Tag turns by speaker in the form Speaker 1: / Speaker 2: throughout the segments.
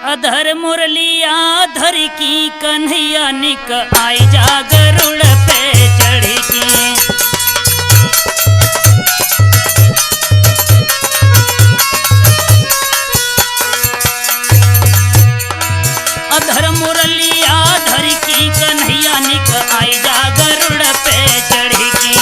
Speaker 1: अधर मुरलिया धर की कन्हैया निक आई जा गरुड़ पे चढ़ की। अधर मुरलिया धर की कन्हैया निक आई जा गरुड़ पे चढ़ की।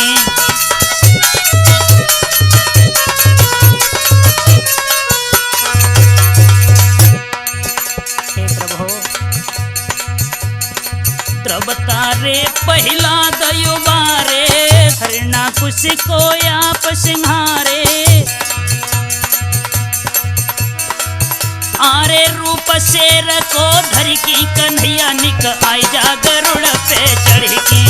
Speaker 1: रे पहिला दयो बारे हरना कुछ को आप सिंहारे। आरे रूप शेर को धर की कन्हैया निक आई जा गरुड़ पे चढ़ की।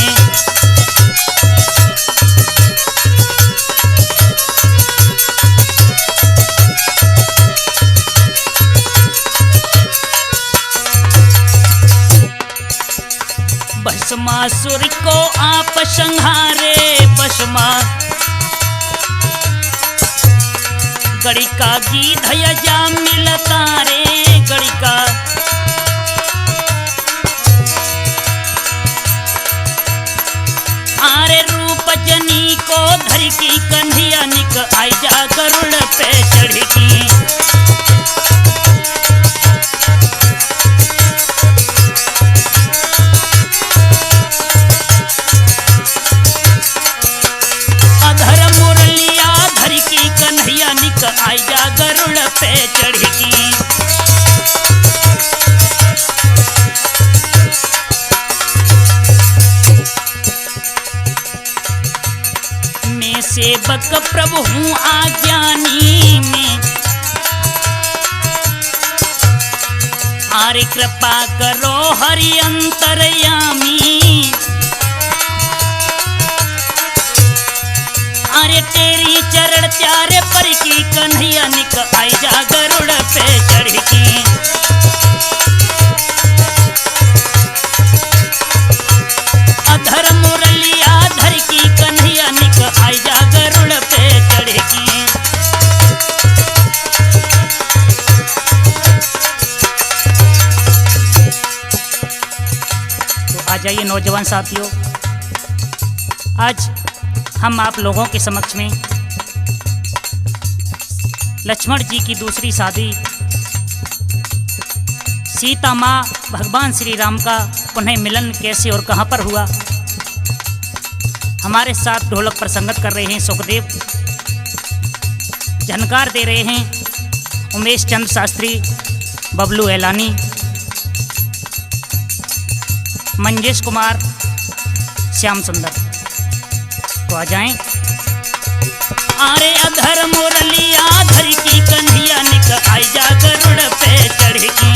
Speaker 1: भस्मासुर को आप संहारे भस्मा गड़ी का गीध जा मिलता रे गड़ी का। आरे रूप जनी को धर की कन्हैया निक आई जा गरुड़ पे चढ़ की। आई जा गरुड़ पे चढ़ की। मैं सेवक प्रभु हूँ आज्ञानी में। आरे कृपा करो हरि अंतरयामी। अरे तेरी चरण प्यारे पर की कन्हैया निक आई जा गरुड़ पे चढ़ की। अधर मुरलिया धर की कन्हैया निक आई जा गरुड़ पे चढ़ की। तो आ जाइए नौजवान साथियों, आज हम आप लोगों के समक्ष में लक्ष्मण जी की दूसरी शादी सीता माँ भगवान श्री राम का पुनः मिलन कैसे और कहाँ पर हुआ। हमारे साथ ढोलक पर संगत कर रहे हैं सुखदेव, झनकार दे रहे हैं उमेश चंद्र शास्त्री, बबलू एलानी, मंजेश कुमार, श्याम सुंदर। तो आ जाएं। आरे अधर मुरलिया धर की कन्हैया निक आई जा गरुड़ पे चढ़ की।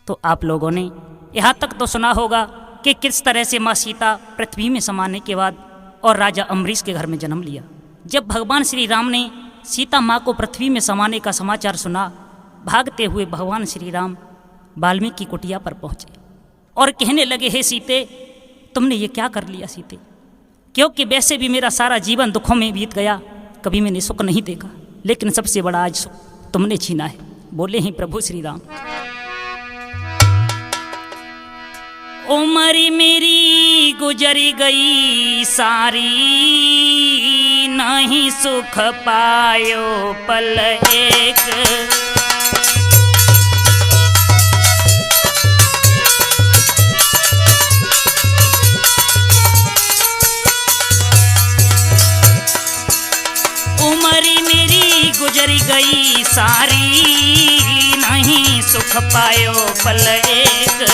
Speaker 1: तो आप लोगों ने यहाँ तक तो सुना होगा कि किस तरह से माँ सीता पृथ्वी में समाने के बाद और राजा अम्बरीश के घर में जन्म लिया। जब भगवान श्री राम ने सीता माँ को पृथ्वी में समाने का समाचार सुना, भागते हुए भगवान श्री राम वाल्मीकि की कुटिया पर पहुंचे और कहने लगे, हे सीते, तुमने ये क्या कर लिया सीते? क्योंकि वैसे भी मेरा सारा जीवन दुखों में बीत गया, कभी मैंने सुख नहीं देखा, लेकिन सबसे बड़ा आज सुख तुमने छीना है। बोले हैं प्रभु श्री राम, उमरी मेरी गुजरी गई सारी, नहीं सुख पायो पल एक। उमरी मेरी गुजरी गई सारी, नहीं सुख पायो पल एक।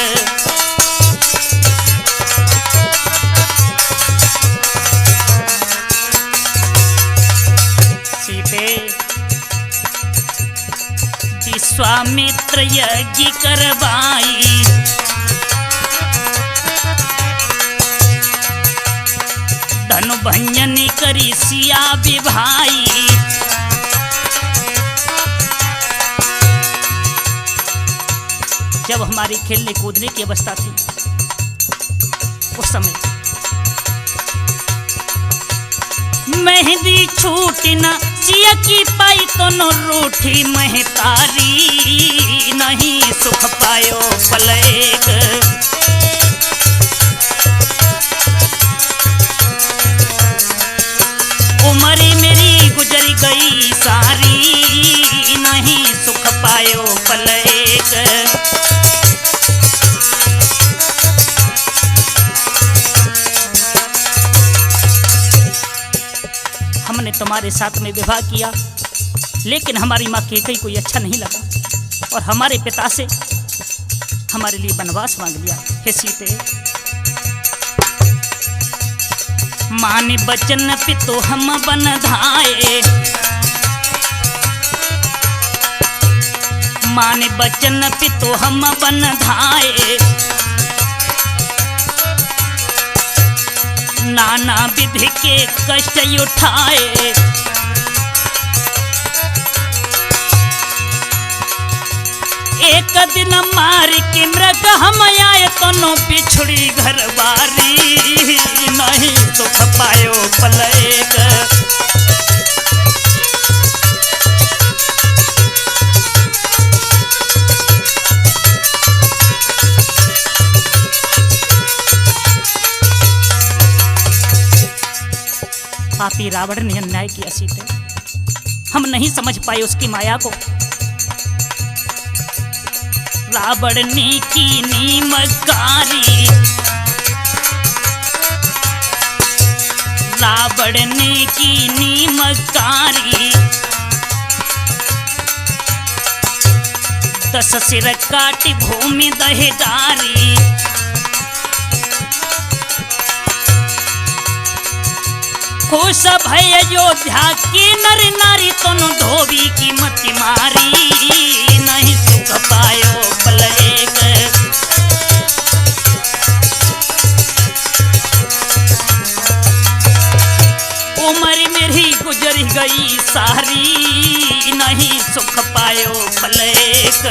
Speaker 1: सीते विश्वामित्र यज्ञ करवाई, धनु भंजन करी सिया विभाई। जब हमारी खेलने कूदने की अवस्था थी, उस समय मेहंदी छूटी न सिया की पाई तो न रूठी महतारी, नहीं सुख पायो पलेग। उम्र मेरी गुजर गई सारी, नहीं सुख पायो पलेग। हमने तुम्हारे साथ में विवाह किया, लेकिन हमारी माँ कैकेयी कोई अच्छा नहीं लगा और हमारे पिता से हमारे लिए वनवास मांग लिया। हे सीते, माँ ने बचन पितो हम बन धाये, माँ ने बचन पितो हम बन धाये। नाना विधि के कष्ट उठाए, एक दिन मार के मृग हम आए तनो बिछड़ी घरवारी, नहीं सुख पायो पलेग। पापी रावण ने अन्याय किया सीते, हम नहीं समझ पाए उसकी माया को। रावण ने की नीमकारी, रावण ने की नीमकारी। 10 सिर काटी भूमि दहेगारी, खुश भय अयोध्या की नर नारी तनु धोबी की मति मारी, नहीं सुख पायो पलेग। उम्र मेरी गुजर गई सारी, नहीं सुख पायो पलेग।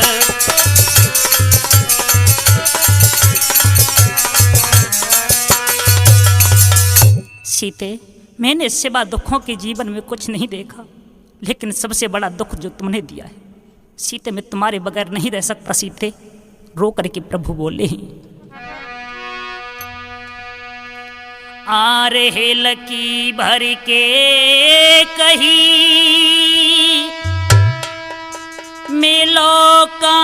Speaker 1: सीते, मैंने सिवा दुखों के जीवन में कुछ नहीं देखा, लेकिन सबसे बड़ा दुख जो तुमने दिया है सीते, मैं तुम्हारे बगैर नहीं रह सकता सीते। रो करके प्रभु बोले ही, आरे लकी भर के कही मिलो का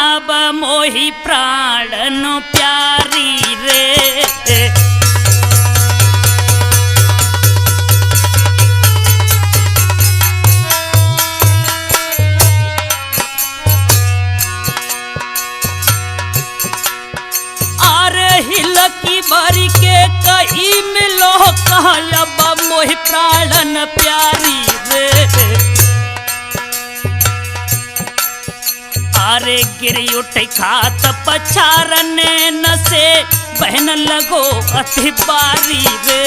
Speaker 1: अब मोहि प्राणन प्यारी रे। लकी बारी के कही मिलो कहब मोहि प्राणन प्यारी रे। आरे गिर उठ खात पछारने न से बहन लगो अति बारी रे।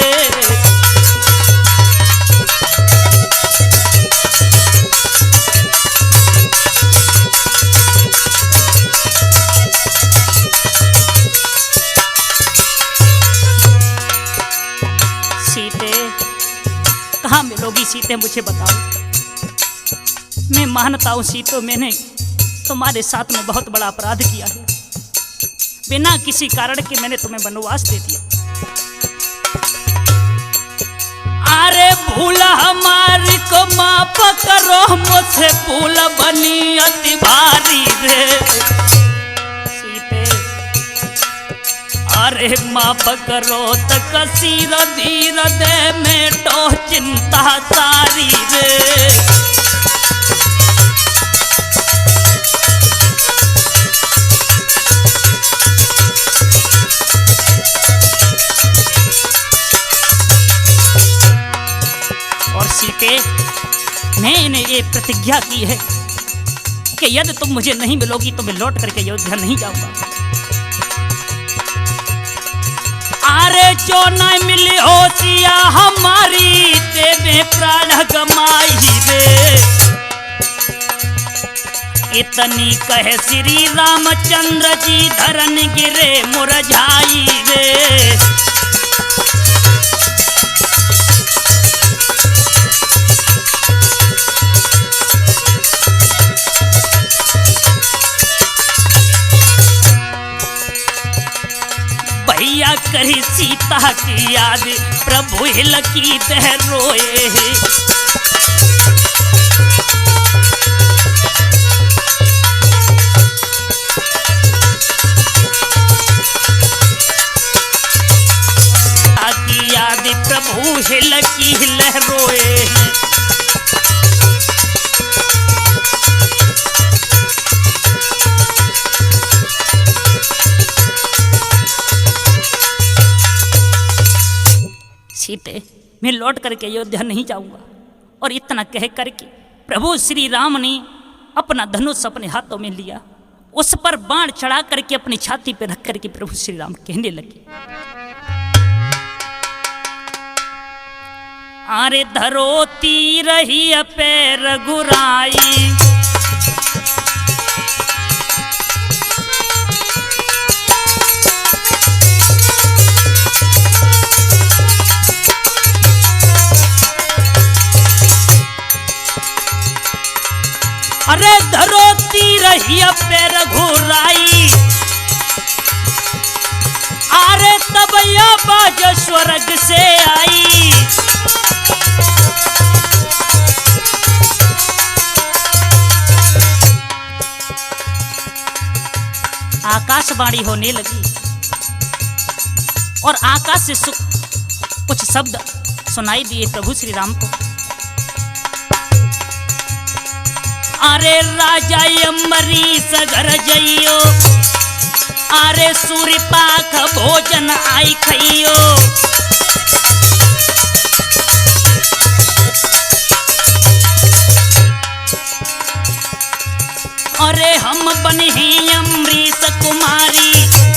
Speaker 1: कहाँ मिलोगी सीते, मुझे बताओ। मैं मानता हूँ सीतो, मैंने तुम्हारे साथ में बहुत बड़ा अपराध किया है। बिना किसी कारण के मैंने तुम्हें वनवास दे दिया। अरे भूल हमारी को माफ करो, मुझसे भूल बनी अति भारी रे। सीते, अरे माफ करो त कसीर धीर दे में तो चिंता सारी रे। और सीते, मैंने ये प्रतिज्ञा की है कि यदि तुम मुझे नहीं मिलोगी तो मैं लौट करके अयोध्या नहीं जाऊंगा। अरे जो न मिली हो सिया हमारी, देवे प्राण गमाई रे। इतनी कहे श्री रामचंद्र जी, धरन गिरे मुरझाई रे। करी सीता की याद, प्रभु हिलकी दह रोए। की याद प्रभु हिलकी लहरोए। सीते, मैं लौट करके अयोध्या नहीं जाऊंगा। और इतना कह करके प्रभु श्री राम ने अपना धनुष अपने हाथों में लिया, उस पर बाण चढ़ा करके अपनी छाती पर रख करके प्रभु श्री राम कहने लगे, अरे धरोती रही पे रघुराई, अरे धरोती रही पे रघुराई, अरे तब यह बाज स्वर्ग से आई। आकाशवाणी होने लगी और आकाश से कुछ शब्द सुनाई दिए प्रभु श्री राम को। अरे राजा अम्बरीश घर जइयो, अरे सूर्य पाख भोजन आई खइयो। अरे हम बने हैं अम्बरीश कुमारी,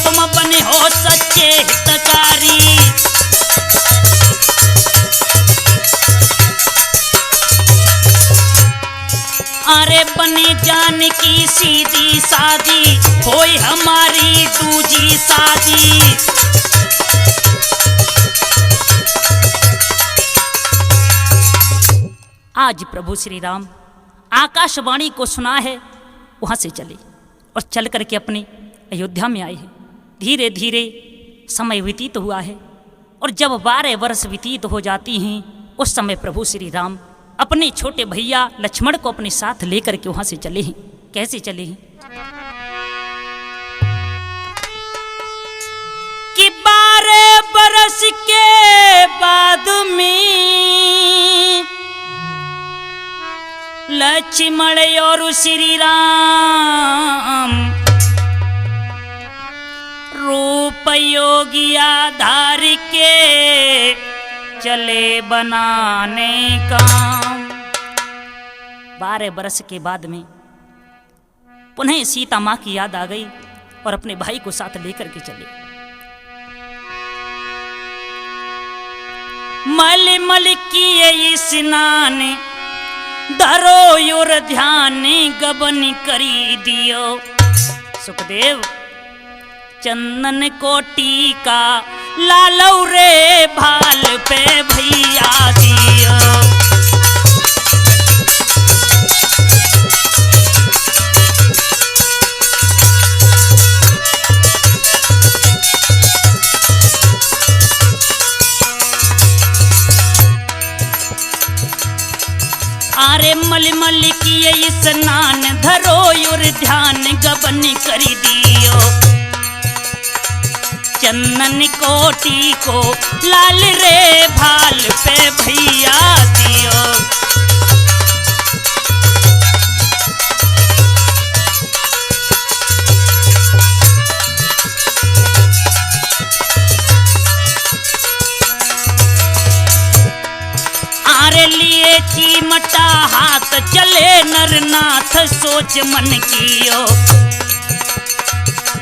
Speaker 1: तुम बने हो सच्चे हितकारी। अरे बने जानकी सीधी सादी, होई हमारी दूजी शादी। आज प्रभु श्री राम आकाशवाणी को सुना है, वहाँ से चले और चल करके अपने अयोध्या में आए हैं। धीरे धीरे समय व्यतीत हुआ है और जब 12 वर्ष व्यतीत हो जाती हैं, उस समय प्रभु श्री राम अपने छोटे भैया लक्ष्मण को अपने साथ लेकर के वहाँ से चले हैं। कैसे चले हैं कि 12 बरस के बाद में लक्ष्मण और श्री राम रूप योगी आधार के चले बनाने काम। 12 बरस के बाद में पुनः सीता माँ की याद आ गई और अपने भाई को साथ लेकर के चले। मल मल किए स्नान, धरो योर ध्यान गबन करी दियो। सुखदेव चंदन को टीका लालौ रे भाल पे भैया दियो। अरे मल मल किए स्नान, धरो योर ध्यान गबन करी दियो। चंदन कोटी को लाल रे भाल पे भैया दियो। आरे लिए चिमटा हाथ चले नरनाथ, सोच मन कियो।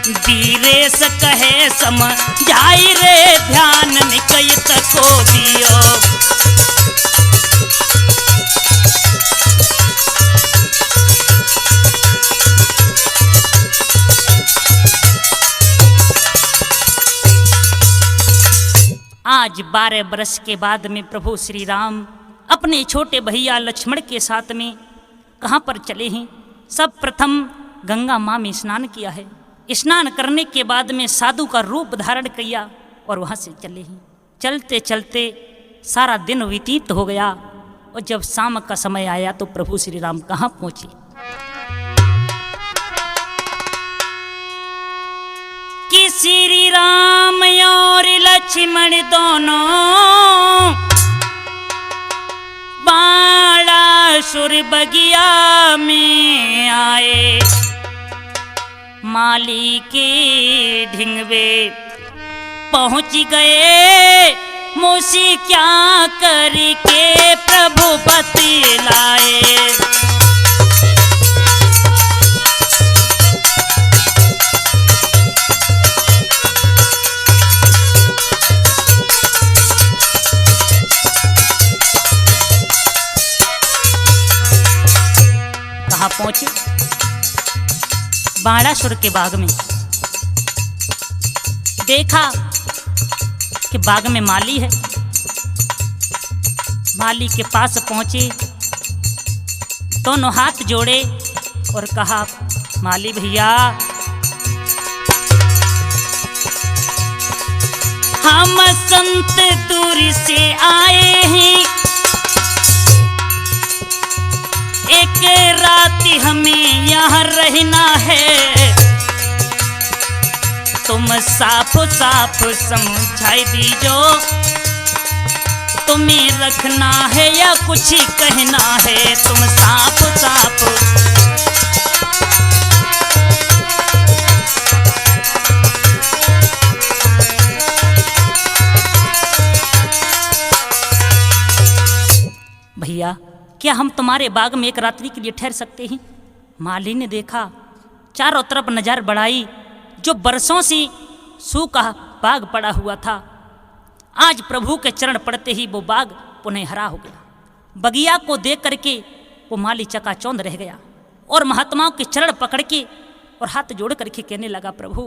Speaker 1: धीरेश कहे समझाई रे ध्यान निकयत को दियो। आज 12 वर्ष के बाद में प्रभु श्री राम अपने छोटे भैया लक्ष्मण के साथ में कहाँ पर चले हैं? सब प्रथम गंगा माँ में स्नान किया है। स्नान करने के बाद में साधु का रूप धारण किया और वहाँ से चले ही। चलते चलते सारा दिन व्यतीत हो गया और जब शाम का समय आया तो प्रभु श्री राम कहाँ पहुँचे। कि श्री राम और लक्ष्मण दोनों बाणासुर बगिया में आए। माली के ढिंगवे पहुँच गए, मूसी क्या करके प्रभु बतलाए। कहाँ पहुंचे? बाणासुर के बाग में। देखा कि बाग में माली है। माली के पास पहुंचे, दोनों हाथ जोड़े और कहा, माली भैया, हम संत दूर से आए हैं, एक रात हमें यहाँ रहना है। तुम साफ साफ समझाई दीजो, तुम्हें रखना है या कुछ कहना है। तुम साफ साफ भैया, क्या हम तुम्हारे बाग में एक रात्रि के लिए ठहर सकते हैं? माली ने देखा, चारों तरफ नजर बढ़ाई, जो बरसों से सूखा बाग पड़ा हुआ था, आज प्रभु के चरण पड़ते ही वो बाग पुनः हरा हो गया। बगिया को देख करके वो माली चकाचौंध रह गया और महात्माओं के चरण पकड़ के और हाथ जोड़ करके कहने लगा, प्रभु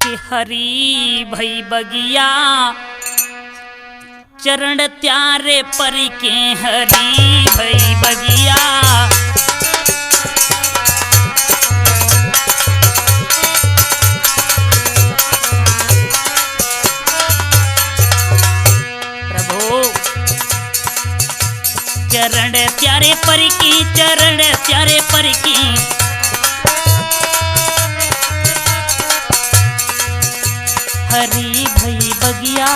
Speaker 1: कि हरी भई बगिया चरण त्यारे पर के, हरी भई बगिया। चरण त्यारे पर की, चरण त्यारे पर की, हरी भई बगिया,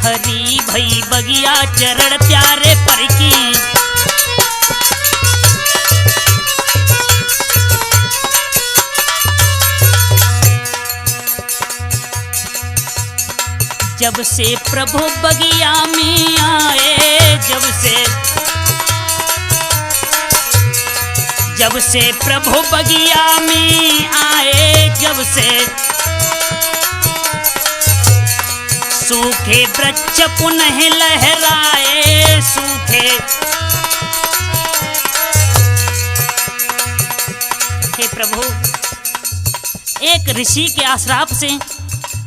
Speaker 1: हरी भई बगिया चरण त्यारे पर की। जब से प्रभु बगिया में आए, जब से प्रभु बगिया में आए, जब से सूखे वृक्ष पुनः लहराए, सूखे। हे प्रभु, एक ऋषि के आश्राप से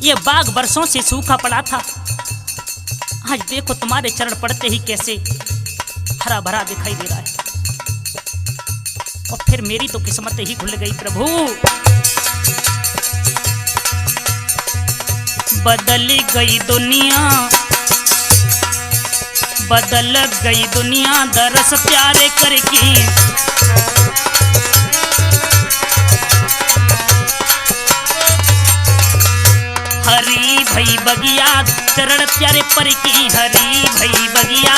Speaker 1: ये बाग बरसों से सूखा पड़ा था, आज देखो तुम्हारे चरण पड़ते ही कैसे हरा भरा दिखाई दे रहा है। और फिर मेरी तो किस्मत ही खुल गई प्रभु। बदल गई दुनिया, बदल गई दुनिया दरस प्यारे करके। हरी भई बगिया चरण प्यारे पर की, हरी भई बगिया।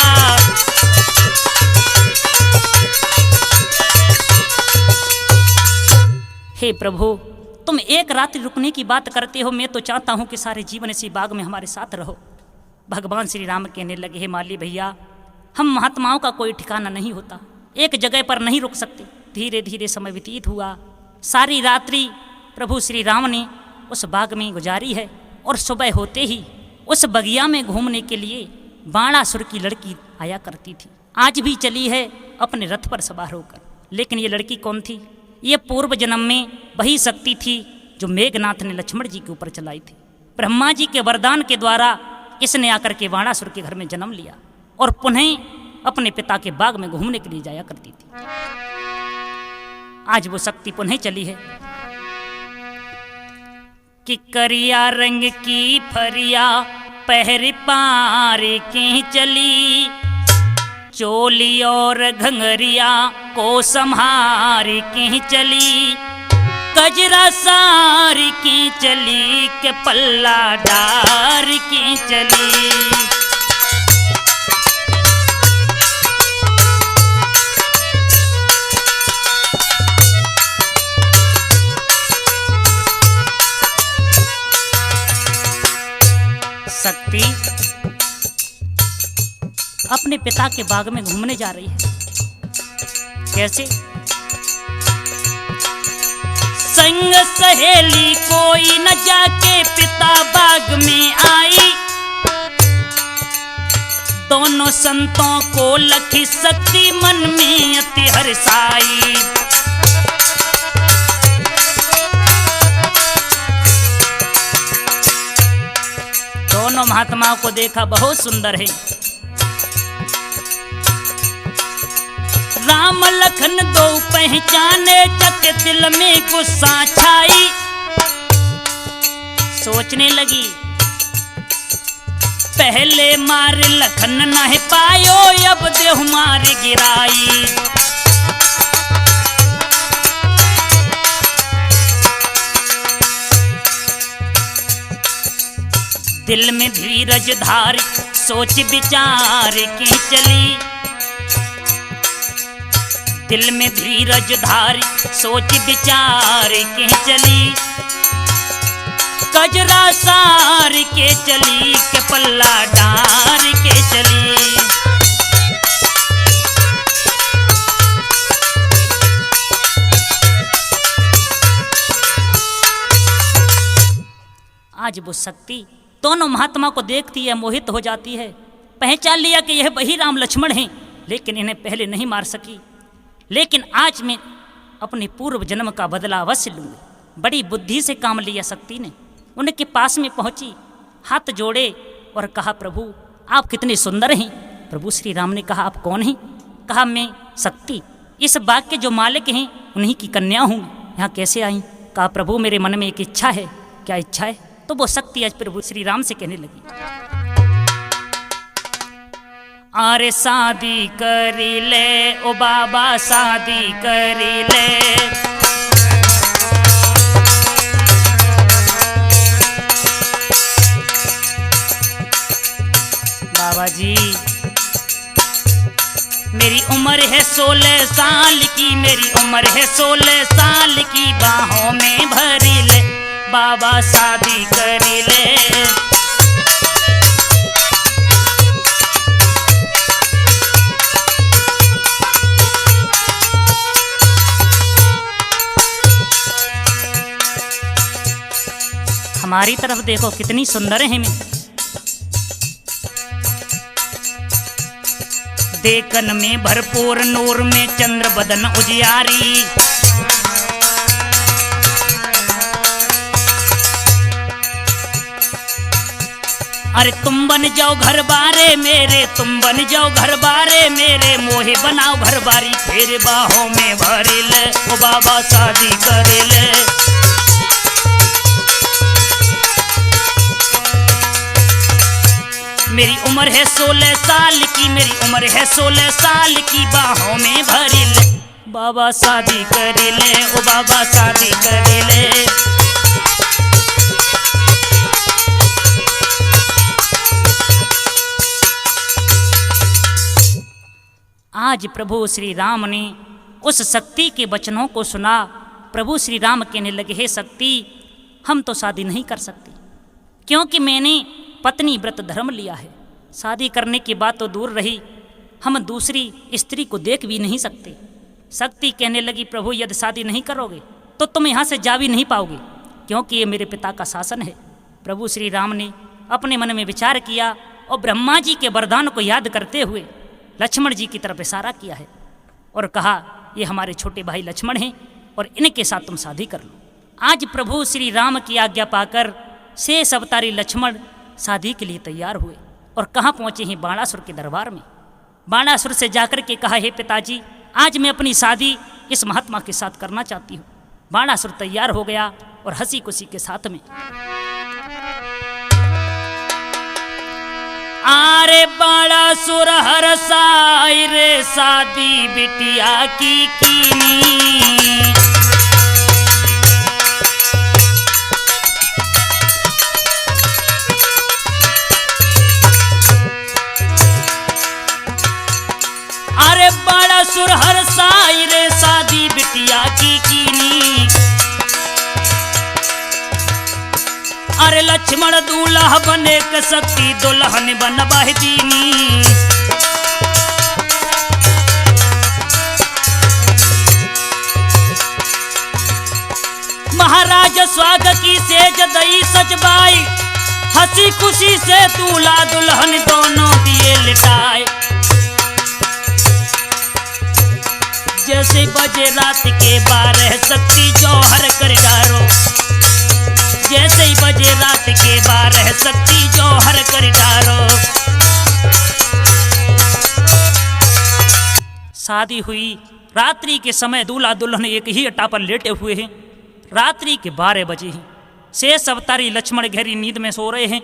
Speaker 1: हे प्रभु, तुम एक रात रुकने की बात करते हो, मैं तो चाहता हूं कि सारे जीवन इसी बाग में हमारे साथ रहो। भगवान श्री राम कहने लगे, हे माली भैया, हम महात्माओं का कोई ठिकाना नहीं होता, एक जगह पर नहीं रुक सकते। धीरे धीरे समय व्यतीत हुआ, सारी रात्रि प्रभु श्री राम ने उस बाग में गुजारी है और सुबह होते ही उस बगिया में घूमने के लिए बाणासुर की लड़की आया करती थी। आज भी चली है अपने रथ पर सवार होकर। लेकिन ये लड़की कौन थी? ये पूर्व जन्म में वही शक्ति थी जो मेघनाथ ने लक्ष्मण जी के ऊपर चलाई थी। ब्रह्मा जी के वरदान के द्वारा इसने आकर के बाणासुर के घर में जन्म लिया और पुनः अपने पिता के बाग में घूमने के लिए जाया करती थी। आज वो शक्ति पुनः चली है कि करिया रंग की फरिया पहर पार के चली, चोली और घंघरिया को संहार के चली, कजरा सार के चली के पल्ला डार के चली। शक्ति अपने पिता के बाग में घूमने जा रही है। कैसे? संग सहेली कोई न जाके पिता बाग में आई, दोनों संतों को लखी शक्ति मन में अति हर्षाई। दोनों महात्माओं को देखा, बहुत सुंदर है। राम लखन दो पहचाने, चक दिल में गुस्सा छाई। सोचने लगी, पहले मार लखन न पायो, अब देह मार गिराई। दिल में धीरज धार सोच विचार के चली, दिल में धीरज धार सोच विचार के चली, कजरा सार के चली के पल्ला डार के चली। आज वो शक्ति दोनों महात्मा को देखती है, मोहित हो जाती है। पहचान लिया कि यह वही राम लक्ष्मण हैं, लेकिन इन्हें पहले नहीं मार सकी। लेकिन आज मैं अपने पूर्व जन्म का बदला अवश्य लूँगी। बड़ी बुद्धि से काम लिया शक्ति ने। उनके पास में पहुंची, हाथ जोड़े और कहा, प्रभु आप कितने सुंदर हैं। प्रभु श्री राम ने कहा, आप कौन हैं? कहा, मैं शक्ति, इस बाग के जो मालिक हैं उन्हीं की कन्या हूँ। यहाँ कैसे आई? कहा, प्रभु मेरे मन में एक इच्छा है। क्या इच्छा है? तो वो शक्ति आज प्रभु श्री राम से कहने लगी, अरे शादी करी ले ओ बाबा, शादी करी ले। बाबा जी मेरी उम्र है 16 साल की, मेरी उम्र है 16 साल की, बाहों में भरी ले बाबा शादी करी ले। हमारी तरफ देखो कितनी सुंदर है मैं। देखन में भरपूर नूर में चंद्र बदन उजियारी, अरे तुम बन जाओ घर बारे मेरे, तुम बन जाओ घर बारे मेरे, मोहे बनाओ घर बारी, फिर बाहों में भरी ले ओ बाबा शादी करे ले। मेरी उम्र है 16 साल की, मेरी उम्र है 16 साल की, बाहों में भरी ले बाबा शादी करे ले ओ बाबा शादी करे ले। आज प्रभु श्री राम ने उस शक्ति के वचनों को सुना। प्रभु श्री राम कहने लगे, हे शक्ति हम तो शादी नहीं कर सकते, क्योंकि मैंने पत्नी व्रत धर्म लिया है। शादी करने की बात तो दूर रही, हम दूसरी स्त्री को देख भी नहीं सकते। शक्ति कहने लगी, प्रभु यदि शादी नहीं करोगे तो तुम यहाँ से जा भी नहीं पाओगे, क्योंकि ये मेरे पिता का शासन है। प्रभु श्री राम ने अपने मन में विचार किया और ब्रह्मा जी के वरदान को याद करते हुए लक्ष्मण जी की तरफ इशारा किया है और कहा, ये हमारे छोटे भाई लक्ष्मण हैं और इनके साथ तुम शादी कर लो। आज प्रभु श्री राम की आज्ञा पाकर शेष अवतारी लक्ष्मण शादी के लिए तैयार हुए और कहाँ पहुँचे हैं? बाणासुर के दरबार में। बाणासुर से जाकर के कहा, हे पिताजी आज मैं अपनी शादी इस महात्मा के साथ करना चाहती हूँ। बाणासुर तैयार हो गया और हंसी खुशी के साथ में। आरे बड़ा सुरहर साई रे शादी बिटिया की कीनी, अरे बड़ा सुरहर साई रे शादी बिटिया की कीनी, अरे लक्ष्मण दूल्हा बने क शक्ति दुल्हन बनबाह दीनी। महाराज स्वाग की सेज दई सजबाई, हंसी खुशी से दूल्हा दुल्हन दोनों दिए लिटाए। जैसे बजे रात के 12 शक्ति जौहर कर डारो, जैसे ही बजे रात के 12 शक्ति जौहर कर डारो। शादी हुई, रात्रि के समय दूल्हा दुल्हन एक ही अट्टा पर लेटे हुए हैं। रात्रि के 12 बजे हैं। शेष अवतारी लक्ष्मण गहरी नींद में सो रहे हैं।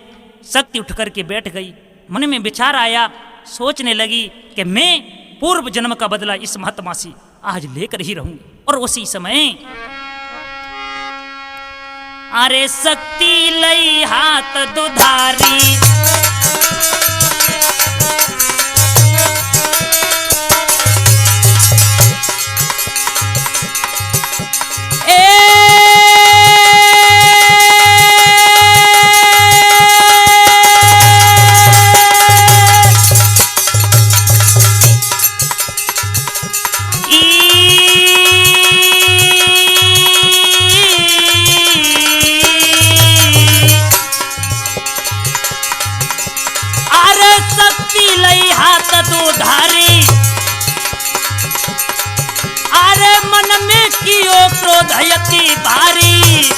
Speaker 1: शक्ति उठ करके बैठ गई। मन में विचार आया, सोचने लगी कि मैं पूर्व जन्म का बदला इस महात्मा से आज लेकर ही रहूंगी। और उसी समय अरे शक्ति लई हाथ दुधारी, क्रोधयति भारी,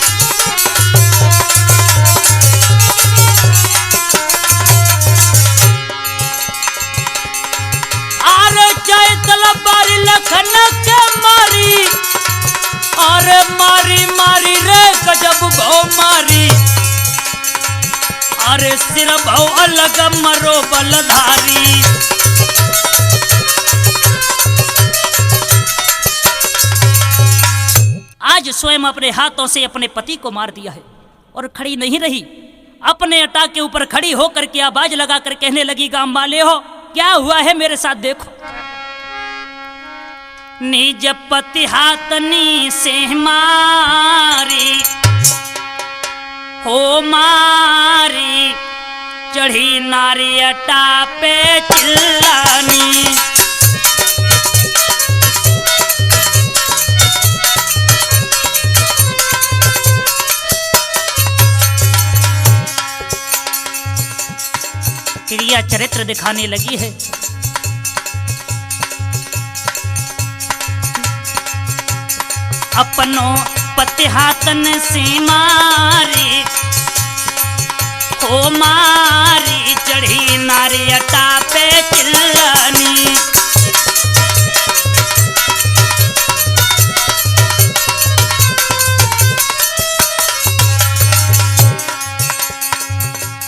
Speaker 1: आरे जय तलवार लखन के मारी, अरे मारी मारी रे गजब भौ मारी, अरे सिर भौ अलग मरो बलधारी। आज स्वयं अपने हाथों से अपने पति को मार दिया है और खड़ी नहीं रही। अपने अटा के ऊपर खड़ी होकर के आवाज लगाकर कहने लगी, गांव वाले हो, क्या हुआ है मेरे साथ देखो। निज पति हाथनी से मारी हो मारी, चढ़ी नारी अटा पे चिल्लानी। क्रिया चरित्र दिखाने लगी है। अपनों पति हाथन से मारी हो मारी, चढ़ी नारी अटा पे चिल्लानी।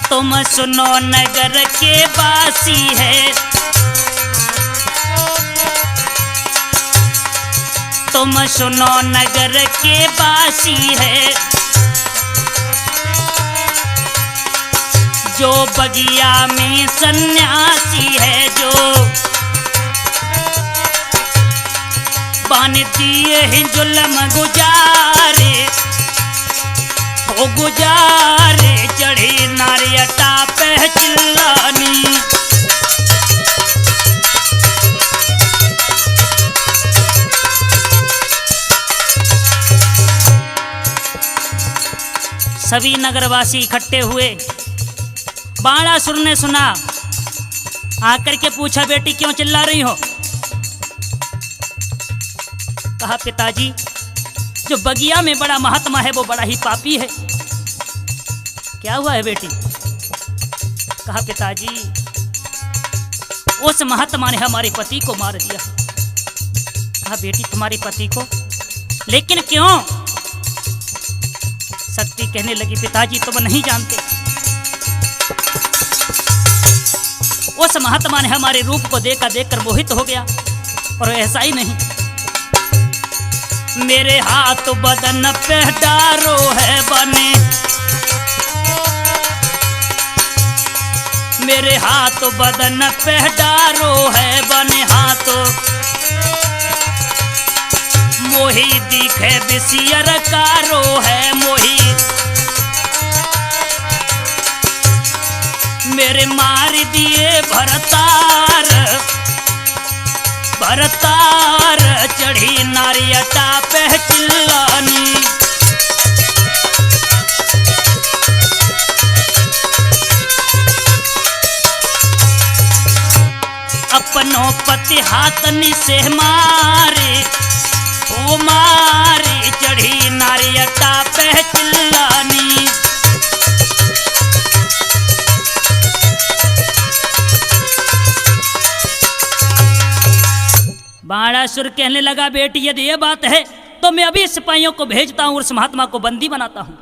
Speaker 1: तुम सुनो नगर के वासी है, तुम सुनो नगर के वासी है, जो बगिया में सन्यासी है, जो बांध दिए हैं जुल्म गुजारे हो गुजारे, चढ़ी नारी अटा पे चिल्लानी। सभी नगरवासी इकट्ठे हुए। बाणासुर ने सुना, आकर के पूछा, बेटी क्यों चिल्ला रही हो? कहा, पिताजी जो बगिया में बड़ा महात्मा है वो बड़ा ही पापी है। क्या हुआ है बेटी? कहा, पिताजी उस महात्मा ने हमारे पति को मार दिया। कहा, बेटी तुम्हारे पति को? लेकिन क्यों? शक्ति कहने लगी, पिताजी तुम नहीं जानते, उस महात्मा ने हमारे रूप को देखकर मोहित हो गया। और ऐसा ही नहीं, मेरे हाथ बदन पे डारो है बने, मेरे हाथ बदन पे डारो है बने हाथों, मोही दिखे बिसियर कारो है मोही, मेरे मार दिए भरतार, भरतार चढ़ी नारियटा पे चिल्लानी, अपनों पति हाथनी से मारे, ओ मारे चढ़ी नारियटा पे चिल्लानी। बाणासुर कहने लगा, बेटी यदि ये बात है तो मैं अभी सिपाहियों को भेजता हूँ और उस महात्मा को बंदी बनाता हूँ।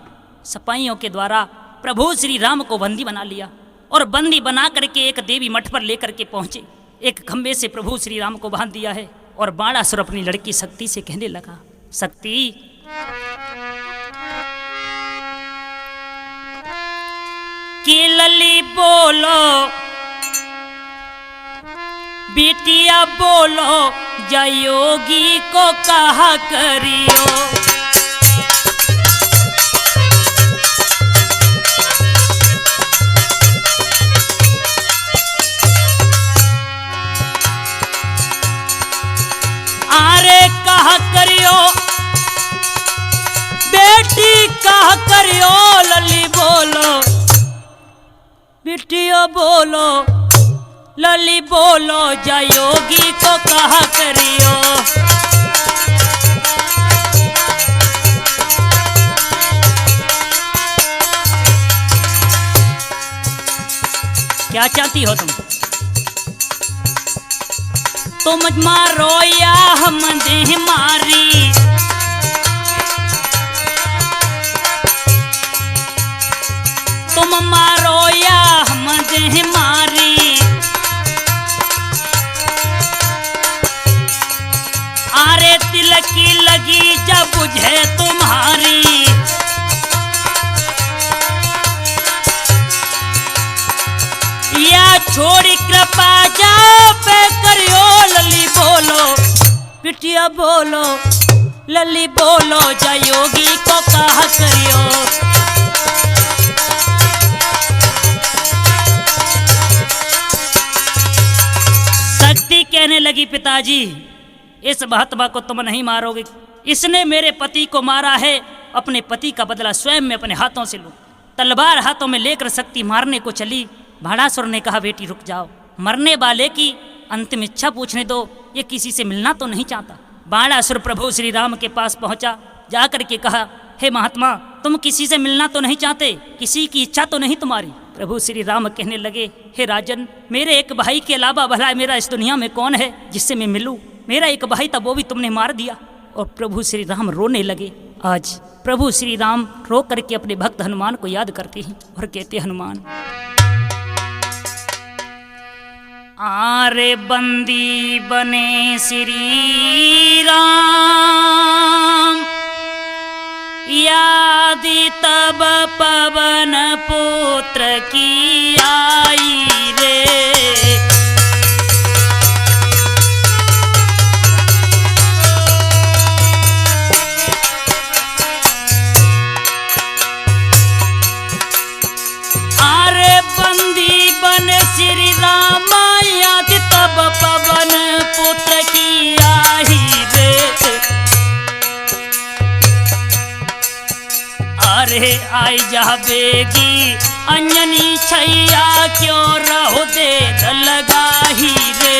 Speaker 1: सिपाहियों के द्वारा प्रभु श्री राम को बंदी बना लिया और बंदी बना करके एक देवी मठ पर लेकर के पहुंचे। एक खंबे से प्रभु श्री राम को बांध दिया है और बाणासुर अपनी लड़की शक्ति से कहने लगा, शक्ति की लली बोलो, बिटिया बोलो, जयोगी को कहा करियो, आरे कहा करियो, बेटी कहा करियो, लली बोलो, बिटिया बोलो, लली बोलो, जयोगी को कहा करियो। क्या चाहती हो तुम मारो या हम देह मारी, तुम मारो या हम देह मारी, आरे तिलक की लगी जब बुझे तुम्हारी, या छोड़ी कृपा जा पे करियो, लली बोलो, बिटिया बोलो, लली बोलो, जयोगी को कहा करियो। शक्ति कहने लगी, पिताजी इस महात्मा को तुम नहीं मारोगे, इसने मेरे पति को मारा है, अपने पति का बदला स्वयं में अपने हाथों से लो। तलवार हाथों में लेकर शक्ति मारने को चली। बाणासुर ने कहा, बेटी रुक जाओ, मरने वाले की अंतिम इच्छा पूछने दो, ये किसी से मिलना तो नहीं चाहता। बाणासुर प्रभु श्री राम के पास पहुंचा, जाकर के कहा, हे महात्मा तुम किसी से मिलना तो नहीं चाहते, किसी की इच्छा तो नहीं तुम्हारी। प्रभु श्री राम कहने लगे, हे राजन, मेरे एक भाई के अलावा भला मेरा इस दुनिया में कौन है जिससे मैं मिलूं? मेरा एक भाई था, वो भी तुमने मार दिया। और प्रभु श्री राम रोने लगे। आज प्रभु श्री राम रो करके अपने भक्त हनुमान को याद करते हैं और कहते, हनुमान आरे बंदी बने श्री राम, यादी तब पवन पुत्र की आई रे। आरे बंदी बने श्री राम, यादी तब पवन पुत्र की आई रे। अरे आई जा बेगी अंजनी छैया, क्यों रहो दे लगाही रे।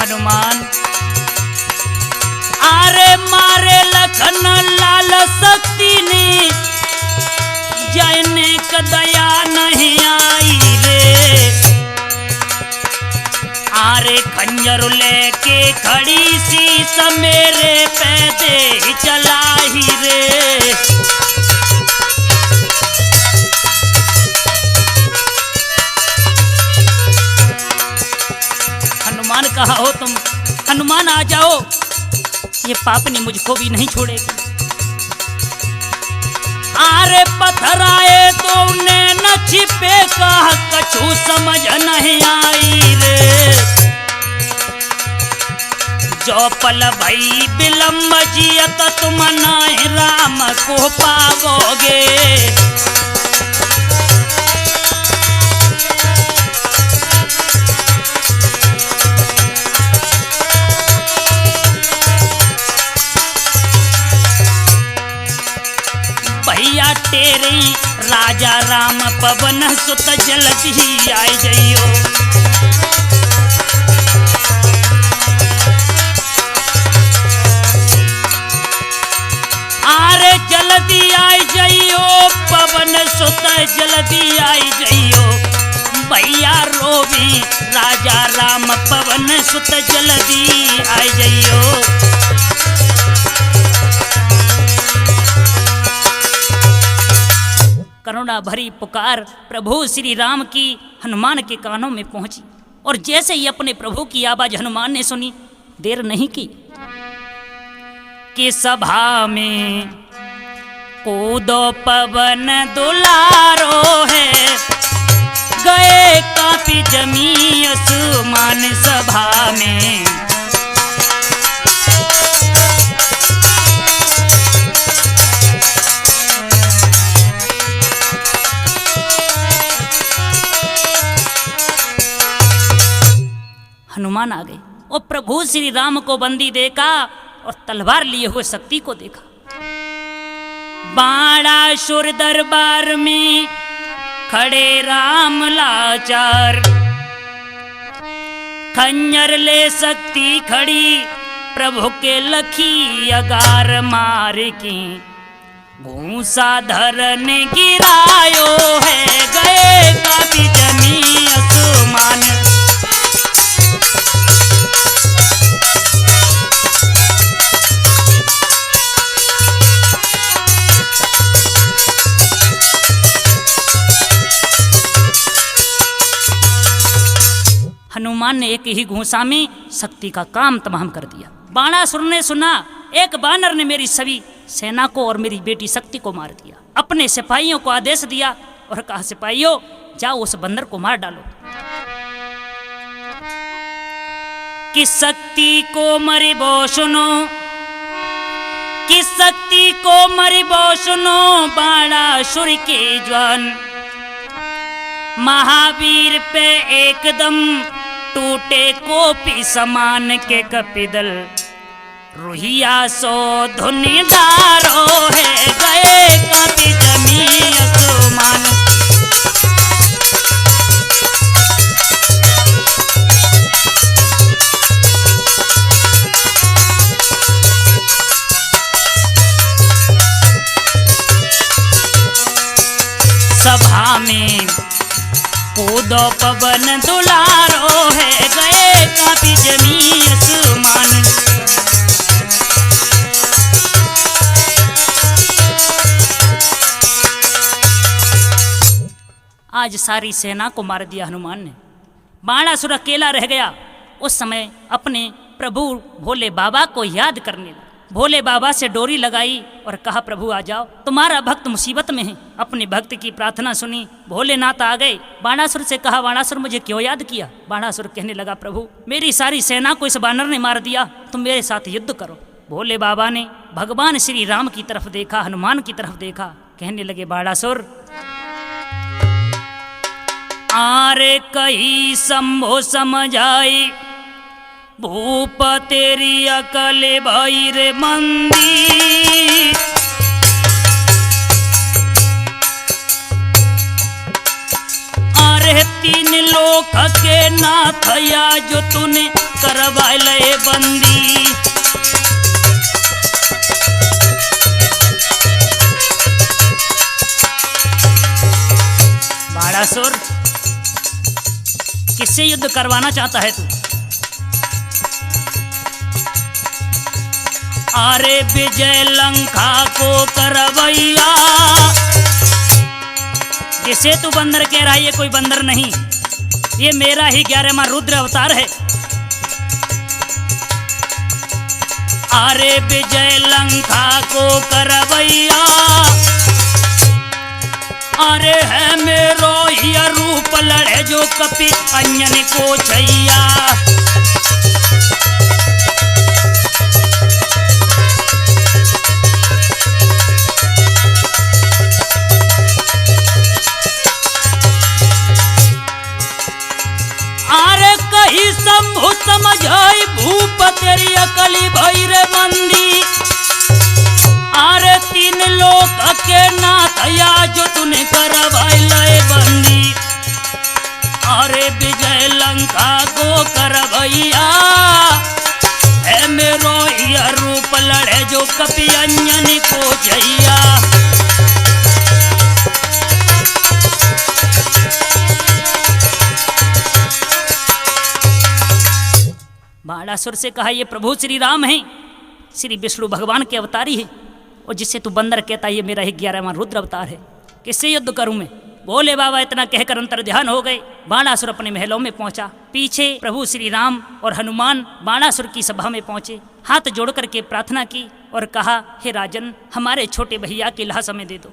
Speaker 1: हनुमान आरे मारे लखन लाल शक्ति ने, जाने का दया नहीं आई रे। आरे खंजर लेके खड़ी सी मेरे पैदे चलाई रे। हनुमान कहा हो तुम, हनुमान आ जाओ, ये पापनी मुझको भी नहीं छोड़ेगी। आरे पत्थराए तो उन्हें न छिपे कहा कछु समझ नहीं आई रे। जो पल भई विलम्ब जियत तुम नाय राम को पावोगे। भैया तेरे राजा राम पवन सुत जल्दी आई जइयो। आरे जल्दी आई जइयो पवन सुत जल्दी आई जइयो। भैया रोवी राजा राम पवन सुत जल्दी आई जइयो। करुणा भरी पुकार प्रभु श्री राम की हनुमान के कानों में पहुंची, और जैसे ही अपने प्रभु की आवाज हनुमान ने सुनी, देर नहीं की कि सभा में कूदो पवन दुलारो है। गए काफी जमी आसमान सभा में। हनुमान आ गए और प्रभु श्री राम को बंदी देखा और तलवार लिए हुए शक्ति को देखा। बाणासुर दरबार में खड़े राम लाचार। खंजर ले शक्ति खड़ी प्रभु के लखी अगार मार की। घूसा धरन गिरायो है। गए काफी जमी आसमान। हनुमान ने एक ही घूंसा में शक्ति का काम तमाम कर दिया। बाणासुर ने सुना एक बानर ने मेरी सभी सेना को और मेरी बेटी शक्ति को मार दिया। अपने सिपाहियों को आदेश दिया और कहा, सिपाहियों जाओ उस बंदर को मार डालो। कि शक्ति को मरिबो सुनो, कि शक्ति को मरिबो सुनो बाणासुर के जवान। महावीर पे एकदम टूटे कोपी समान के कपिदल। रुहिया सो धुनीदारो है। गए काफी जमी आसमान। सभा में कूदो पवन दुलारो है। गए काफी जमी आसमान। आज सारी सेना को मार दिया हनुमान ने। बाणासुर अकेला रह गया। उस समय अपने प्रभु भोले बाबा को याद करने लगा। भोले बाबा से डोरी लगाई और कहा, प्रभु आ जाओ, तुम्हारा भक्त मुसीबत में है। अपने भक्त की प्रार्थना सुनी, भोलेनाथ आ गए। बाणासुर से कहा, बाणासुर मुझे क्यों याद किया? बाणासुर कहने लगा, प्रभु मेरी सारी सेना को इस बानर ने मार दिया, तुम मेरे साथ युद्ध करो। भोले बाबा ने भगवान श्री राम की तरफ देखा, हनुमान की तरफ देखा, कहने लगे, बाणासुर आरे कही संभो समझाई। भूप तेरी अकल भाई रे मंदी। अरे 3 लोक के नाथ या जो तूने करवाए बंदी। बाणासुर, किससे युद्ध करवाना चाहता है तू? अरे विजय लंका को करवैया, जिसे तू बंदर कह रहा है ये कोई बंदर नहीं, ये मेरा ही 11वां रुद्र अवतार है। अरे विजय लंका को करवैया, अरे है मेरो ही रूप लड़े जो कपि अंजन को छैया। अरे कही शंभु समझाई भूप तेरी अकली भैरे बंदी, अरे 3 लोक के नाथ या जो तूने करवाई लय बंदी। अरे विजय लंका को करवैया, है मेरो यह रूप लड़े जो कपि अंजन को जैया। बाणासुर से कहा ये प्रभु श्री राम हैं, श्री विष्णु भगवान के अवतारी है, और जिससे तू बंदर कहता है ये मेरा ही 11वां रुद्र अवतार है, किससे युद्ध करूं मैं? बोले बाबा इतना कहकर अंतर ध्यान हो गए। बाणासुर अपने महलों में पहुंचा। पीछे प्रभु श्री राम और हनुमान बाणासुर की सभा में पहुंचे, हाथ जोड़ करके प्रार्थना की और कहा हे राजन, हमारे छोटे भैया की लाश हमें दे दो।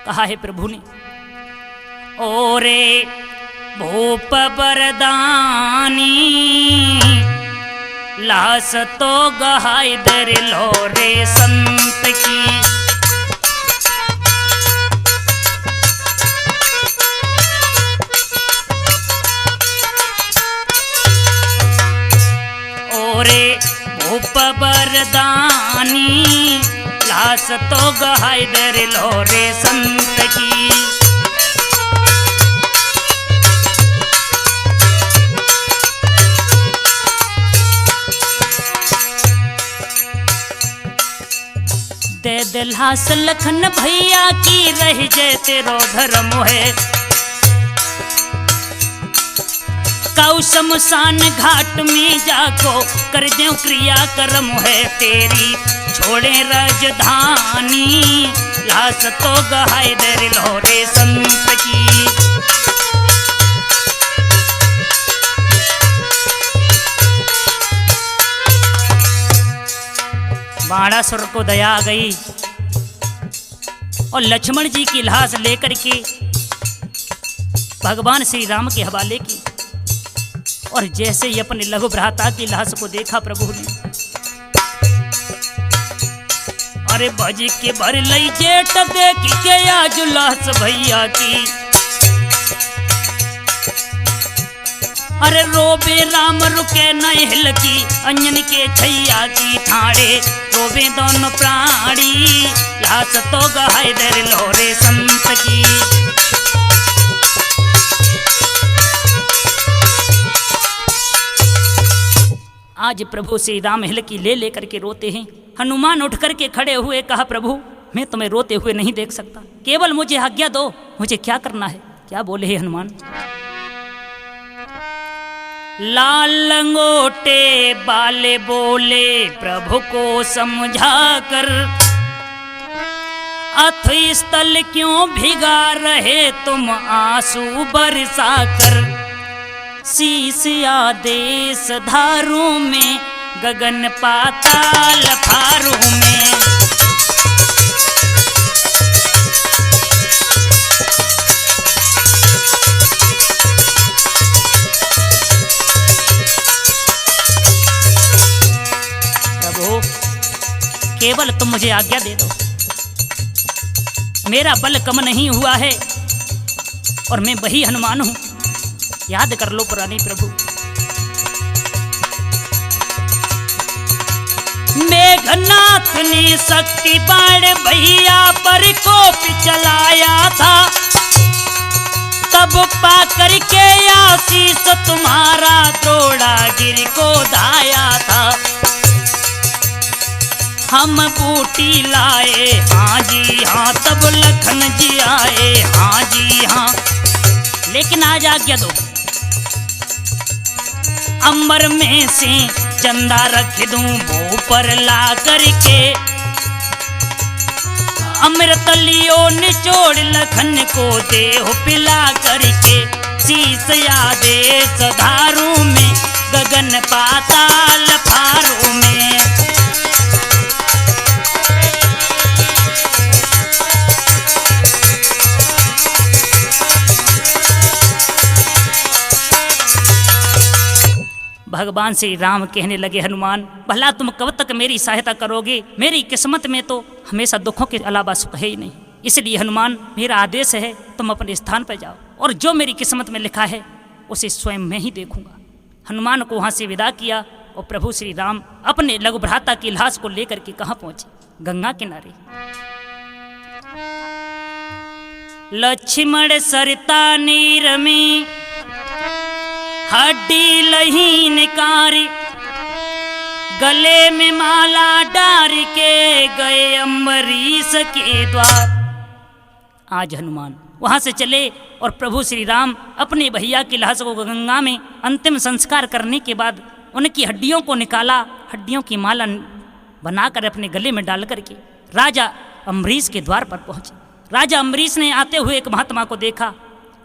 Speaker 1: कहा है प्रभु ने, ओरे भूप बरदानी, लाश तो गहाई दर लो रे संत की। ओरे भूप बरदानी, लाश तो गहाई दर लो रे संत की। दे दिलास लखन भैया की, रह जय तेरो धर्म है। कौ शमशान घाट में जाको कर दे क्रिया कर्म है तेरी, छोड़े राजधानी, लाश तो गहाई दर लो रे संत की। बाणासुर को दया आ गई और लक्ष्मण जी की लाश लेकर के भगवान श्री राम के हवाले की, और जैसे ही अपने लघु भ्राता की लाश को देखा प्रभु ने, अरे भज के भर लई जेठ देख के आज लाश भैया की। अरे रोबे राम रुके नहीं हिलकी, अंजन के छैया की ठाड़े रोबे दोनों प्राणी, लाश तो गहाई दर लो रे संत की। आज प्रभु श्री राम हिलकी ले लेकर के रोते हैं। हनुमान उठ करके खड़े हुए कहा प्रभु मैं तुम्हें रोते हुए नहीं देख सकता, केवल मुझे आज्ञा दो, मुझे क्या करना है? क्या बोले हे हनुमान? लाल लंगोटे बाले बोले प्रभु को समझा कर, अथ स्थल क्यों भिगा रहे तुम आंसू बरसा कर। शीश आदेश धारू में, गगन पाताल फारू में। केवल तुम मुझे आज्ञा दे दो, मेरा बल कम नहीं हुआ है और मैं वही हनुमान हूं, याद कर लो पुरानी प्रभु। मेघनाथ ने शक्ति बाण भैया पर कोप चलाया था, तब पाकर के आशीष तुम्हारा द्रोणागिरि को धाया था। हम बूटी लाए, हाँ जी हाँ, तब लखन जी आए, हाँ जी हाँ। लेकिन आज आज्ञा दो, अंबर में से चंदा रख दूं वो पर ला करके, अमृत लियो निचोड़ लखन को देह पिला करके, शीस आदेश धारू में गगन पाताल फारू में। भगवान श्री राम कहने लगे, हनुमान भला तुम कब तक मेरी सहायता करोगे? मेरी किस्मत में तो हमेशा दुखों के अलावा सुख है ही नहीं। इसलिए हनुमान मेरा आदेश है तुम अपने स्थान पर जाओ, और जो मेरी किस्मत में लिखा है उसे स्वयं मैं ही देखूंगा। हनुमान को वहाँ से विदा किया और प्रभु श्री राम अपने लघु भ्राता की लाश को लेकर के कहाँ पहुंचे? गंगा किनारे। लक्ष्मण सरिता नीर में हड्डी लहीन कारी, गले में माला डार के गए अम्बरीश के द्वार। आज हनुमान वहां से चले और प्रभु श्री राम अपने भैया की लाश को गंगा में अंतिम संस्कार करने के बाद उनकी हड्डियों को निकाला, हड्डियों की माला बनाकर अपने गले में डाल करके राजा अम्बरीश के द्वार पर पहुंचे। राजा अम्बरीश ने आते हुए एक महात्मा को देखा,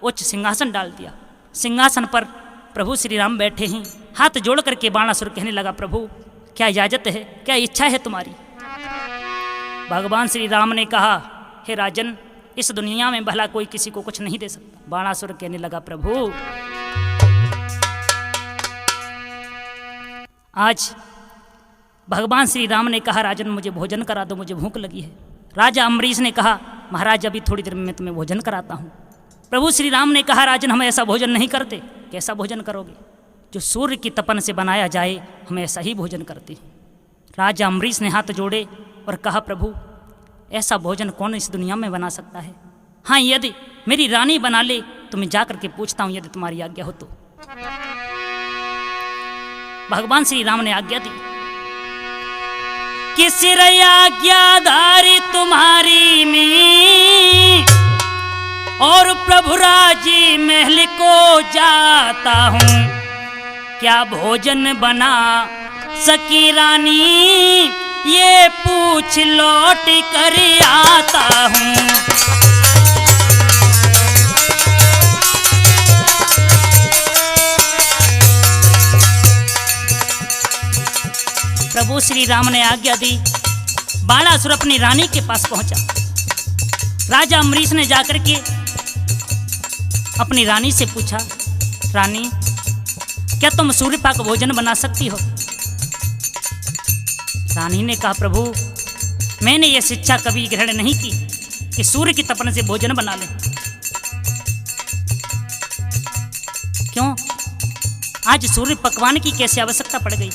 Speaker 1: उच्च सिंहासन डाल दिया। सिंहासन पर प्रभु श्री राम बैठे हैं, हाथ जोड़ करके बाणासुर कहने लगा, प्रभु क्या इजाजत है, क्या इच्छा है तुम्हारी? भगवान श्री राम ने कहा, हे राजन, इस दुनिया में भला कोई किसी को कुछ नहीं दे सकता। बाणासुर कहने लगा, प्रभु आज भगवान श्री राम ने कहा, राजन मुझे भोजन करा दो, मुझे भूख लगी है। राजा अम्बरीश ने कहा, महाराज अभी थोड़ी देर में मैं तुम्हें भोजन कराता हूँ। प्रभु श्री राम ने कहा, राजन हम ऐसा भोजन नहीं करते। कैसा भोजन करोगे? जो सूर्य की तपन से बनाया जाए, हम ऐसा ही भोजन करते हैं। राजा अम्बरीश ने हाथ जोड़े और कहा, प्रभु ऐसा भोजन कौन इस दुनिया में बना सकता है? हाँ, यदि मेरी रानी बना ले तो मैं जाकर के पूछता हूँ, यदि तुम्हारी आज्ञा हो तो। भगवान श्री राम ने आज्ञा दी, किस आज्ञाधारी तुम्हारी में, और प्रभु राजी महल को जाता हूँ, क्या भोजन बना सकी रानी, ये पूछ लौट कर आता हूँ। प्रभु श्री राम ने आज्ञा दी, बाणासुर अपनी रानी के पास पहुंचा। राजा अम्बरीश ने जाकर के अपनी रानी से पूछा, रानी क्या तुम सूर्यपाक भोजन बना सकती हो? रानी ने कहा, प्रभु मैंने यह शिक्षा कभी ग्रहण नहीं की कि सूर्य की तपन से भोजन बना ले। क्यों? आज सूर्य पकवान की कैसे आवश्यकता पड़ गई?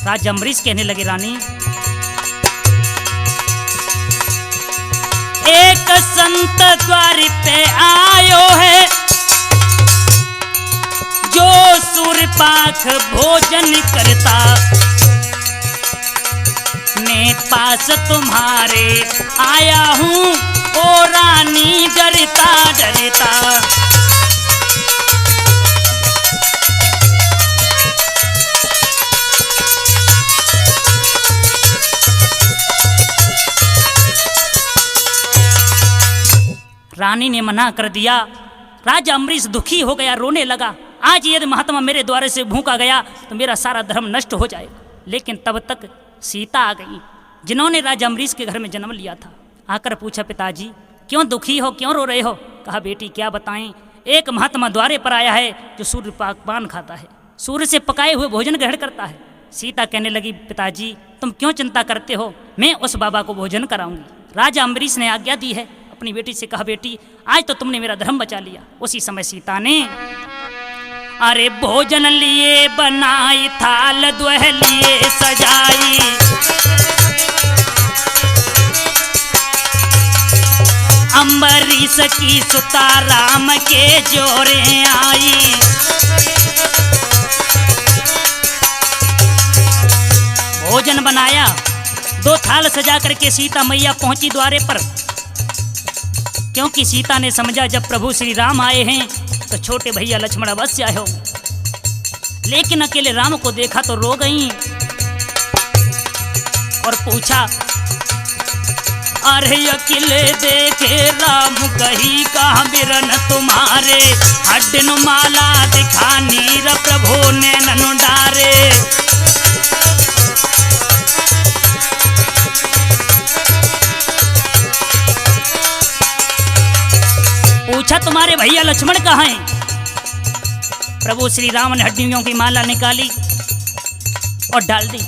Speaker 1: राजा अम्बरीश कहने लगे, रानी एक संत द्वार पे आयो है, जो सूर्यपाक भोजन करता, मैं पास तुम्हारे आया हूँ, ओ रानी डरता डरता। रानी ने मना कर दिया। राजा अम्बरीश दुखी हो गया, रोने लगा। आज यदि महात्मा मेरे द्वारे से भूखा गया तो मेरा सारा धर्म नष्ट हो जाएगा। लेकिन तब तक सीता आ गई, जिन्होंने राजा अम्बरीश के घर में जन्म लिया था। आकर पूछा, पिताजी क्यों दुखी हो, क्यों रो रहे हो? कहा, बेटी क्या बताएं, एक महात्मा द्वारे पर आया है जो सूर्य पकवान खाता है, सूर्य से पकाए हुए भोजन ग्रहण करता है। सीता कहने लगी, पिताजी तुम क्यों चिंता करते हो, मैं उस बाबा को भोजन कराऊंगी। राजा अम्बरीश ने आज्ञा दी है। अपनी बेटी से कहा, बेटी आज तो तुमने मेरा धर्म बचा लिया। उसी समय सीता ने अरे भोजन लिए बनाई, थाल द्वह लिए सजाई, अम्बरीश की सुता राम के जोरे आई। भोजन बनाया। 2 थाल सजा करके सीता मैया पहुंची द्वारे पर, क्योंकि सीता ने समझा जब प्रभु श्री राम आए हैं तो छोटे भैया लक्ष्मण अवश्य आए हो। लेकिन अकेले राम को देखा तो रो गई और पूछा, अरे अकेले देखे राम कही कहाँ बिरन तुम्हारे, हड्डन माला दिखा नीर प्रभु ने ननु डारे। पूछा तुम्हारे भैया लक्ष्मण कहाँ हैं? प्रभु श्री राम ने हड्डियों की माला निकाली और डाल दी।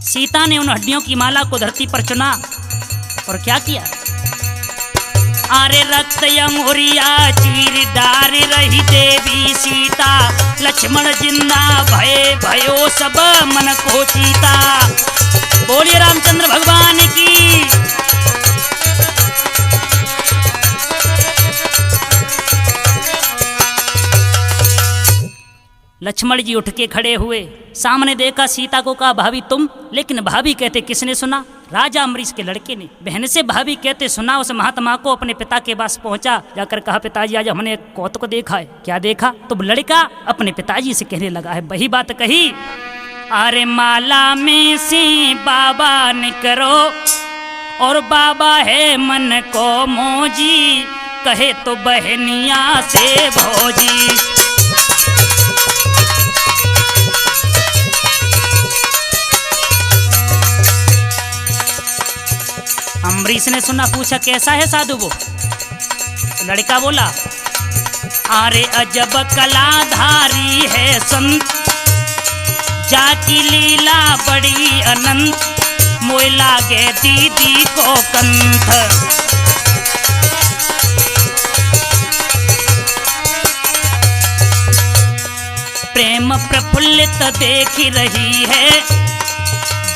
Speaker 1: सीता ने उन हड्डियों की माला को धरती पर चुना और क्या किया, अरे रक्त यमुरिया चीर डार रही देवी सीता, लक्ष्मण जिंदा भय भयो सब मन को चीता। बोलिए रामचंद्र भगवान की। लक्ष्मण जी उठ के खड़े हुए, सामने देखा, सीता को कहा भाभी तुम, लेकिन भाभी कहते किसने सुना? राजा अम्बरीश के लड़के ने। बहन से भाभी कहते सुना। उस महात्मा को अपने पिता के पास पहुंचा, जाकर कहा पिताजी आज हमने एक कौतुक देखा है। क्या देखा? तो लड़का अपने पिताजी से कहने लगा है, वही बात कही, अरे माला में से बाबा ने करो और बाबा है मन को मोजी, कहे तो बहनिया से भौजी। अम्बरीश ने सुना, पूछा कैसा है साधु वो? लड़का बोला, अरे अजब कलाधारी है संत, जाकी लीला बड़ी अनंत, मोय लागे दीदी को कंठ। प्रेम प्रफुल्लित देख रही है,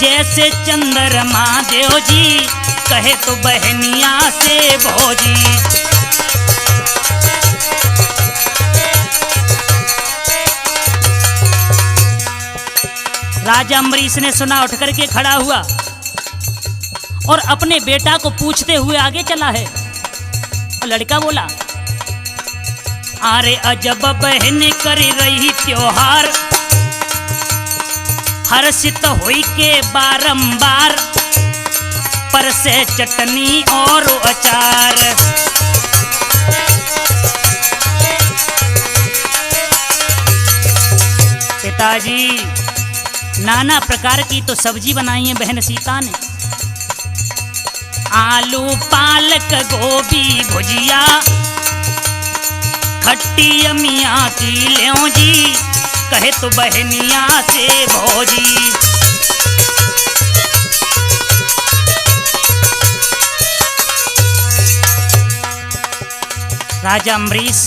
Speaker 1: जैसे चंद्रमा देव जी, कहे तो बहनिया से भौजी। राजा अम्बरीश ने सुना, उठ करके खड़ा हुआ और अपने बेटा को पूछते हुए आगे चला है। लड़का बोला, अरे अजब बहन कर रही त्योहार, हर्षित हुई के बारंबार, पर से चटनी और अचार। पिताजी नाना प्रकार की तो सब्जी बनाई है बहन सीता ने, आलू पालक गोभी भुजिया, खट्टी अमिया की ल्यों जी, कहे तो बहनिया से भौजी। राजा अम्बरीश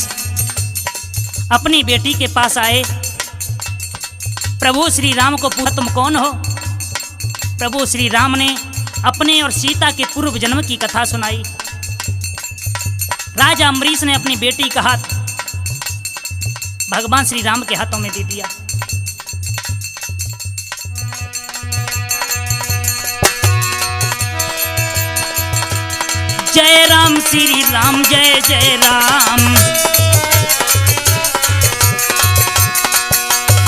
Speaker 1: अपनी बेटी के पास आए, प्रभु श्री राम को पूछा तुम कौन हो? प्रभु श्री राम ने अपने और सीता के पूर्व जन्म की कथा सुनाई। राजा अम्बरीश ने अपनी बेटी का हाथ भगवान श्री राम के हाथों में दे दिया। जय राम श्री राम, जय जय राम,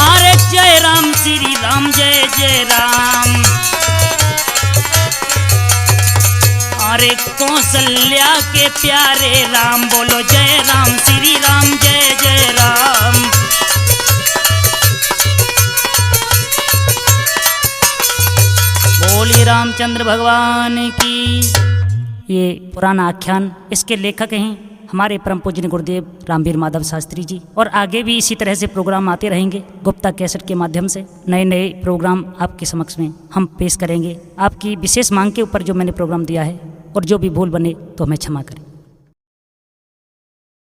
Speaker 1: अरे जय राम श्री राम, जय जय राम, अरे कौशल्या के प्यारे राम, बोलो जय राम श्री राम, जय जय राम। बोलिए रामचंद्र भगवान की। ये पुराना आख्यान, इसके लेखक हैं हमारे परम पूज्य गुरुदेव रामवीर माधव शास्त्री जी। और आगे भी इसी तरह से प्रोग्राम आते रहेंगे गुप्ता कैसेट के माध्यम से। नए नए प्रोग्राम आपके समक्ष में हम पेश करेंगे। आपकी विशेष मांग के ऊपर जो मैंने प्रोग्राम दिया है, और जो भी भूल बने तो हमें क्षमा करें।